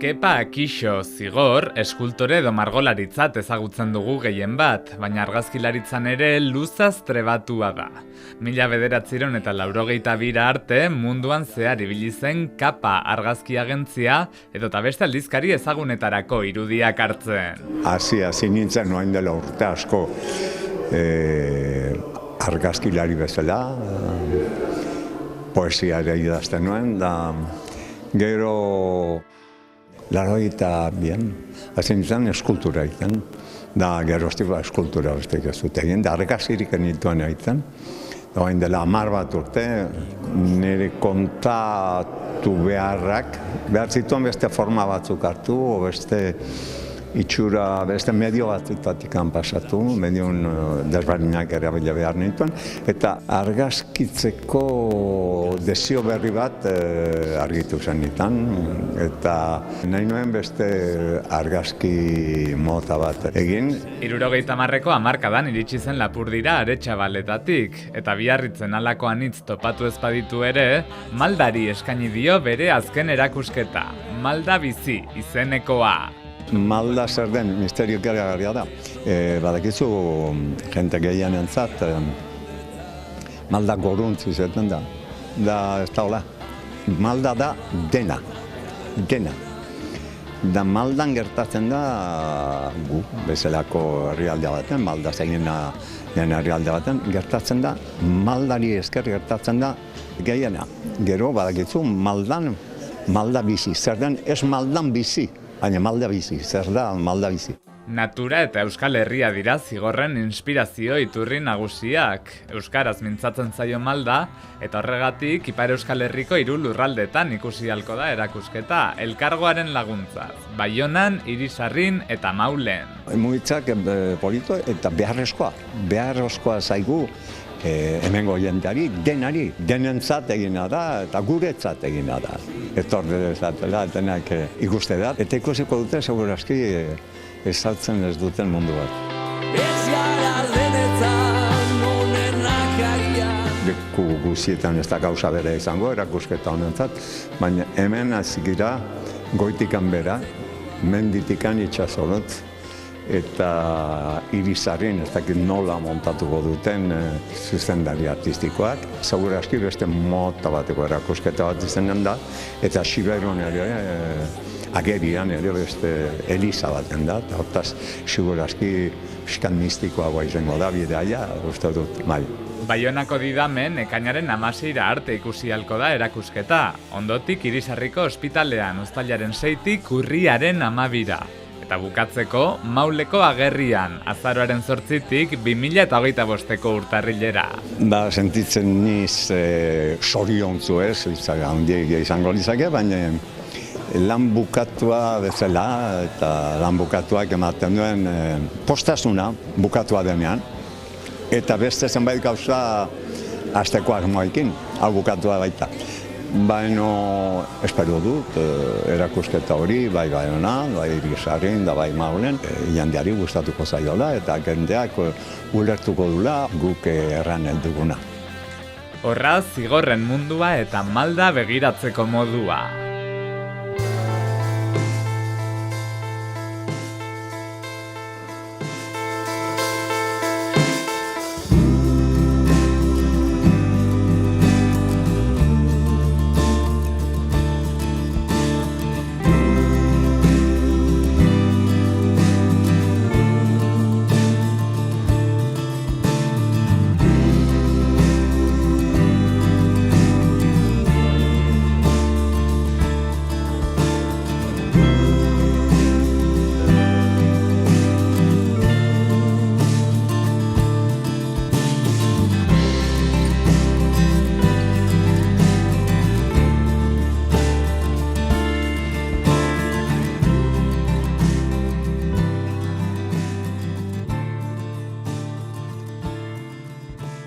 Kepa Kixo Zigor eskultore edo margolaritzat ezagutzen dugu gehien bat, baina argazkilaritzan ere luzaz trebatua da. 1982 arte munduan zehar ibili zen Kapa argazki agentzia edota beste aldizkari ezagunetarako irudiak hartzen. Hasi nintzen noain dela urte asko argazkilari bezala, poesia ere idazten nuen, da gero hasi nintzen eskultura egiten, da geroztik eskultura bestek ez dut egin, da argazkirik nituen egiten. Oain dela 10 bat urte, nire kontatu behar zituen beste forma batzuk hartu, o beste itxura, beste medio batzutatik pasatu, medio desberdinak erabila behar nituen, eta argazkitzeko desio berri bat argitu zen nitan, eta nahi nuen beste argazki mota bat egin. 70ko hamarkadan iritsi zen Lapurdira Aretxabaletatik, eta Biarritzen halako anitz topatu ez baditu ere, Maldari eskaini dio bere azken erakusketa, Malda bizi izenekoa. Malda zer den, misterio ikaragarria da. Badakizu, jente gehienentzat, malda goruntz izaten da. Da, ez da hola. Malda da dena. Da maldan gertatzen da, gu, bezalako herrialde baten, malda zegina den herrialde baten, gertatzen da, maldari esker gertatzen da gehiena. Gero, badakizu, malda bizi. Zer den, ez maldan bizi. Baina malda bizi, zer da malda bizi. Natura eta Euskal Herria dira Zigorren inspirazio iturri nagusiak. Euskaraz mintzatzen zaio Malda, eta horregatik Ipar Euskal Herriko 3 lurraldetan ikusi ahalko da erakusketa, elkargoaren laguntzaz, Baionan, Irisarrin eta Maulen. Mugitzak polito eta beharrezkoa zaigu hemengo jendeari, denentzat egina da eta guretzat egina da. Etor dezatela, denak ikuste da, eta ikusiko dute segurazki ezartzen ez duten mundu bat. Leku guztietan ez da gauza bere izango, erakusketa honentzat, baina hemen hazigira goitikan bera, menditikan itxasorotz, eta Irisarrin ez dakit nola montatuko duten zuzendari artistikoak. Segurazki beste mota bateko erakusketa bat izanen da, eta Xiberon ere, agerian ere beste eliza baten da, eta hortaz segurazki piskan mistikoagoa izango da bidaia, uste dut, bai. Baionako Didamen ekainaren 16 arte ikusi ahalko da erakusketa. Ondotik Irisarriko ospitalean uztailaren 6tik urriaren 12ra. Eta bukatzeko, Mauleko agerrian, azaroaren 8tik 2025ko urtarrilera. Sentitzen niz soriontzu ez, handia izango lizake, baina lan bukatua bezala, eta lan bukatuak ematen duen postasuna bukatua denean, eta beste zenbait gauza hasteko asmoekin, hau bukatua baita. Baina espero dut erakusketa hori, bai Baionan, bai Irisarrin, da bai Maulen, jendeari gustatuko zaiola eta jendeak ulertuko dula guk erran helduguna. Horra Zigorren mundua eta Malda begiratzeko modua.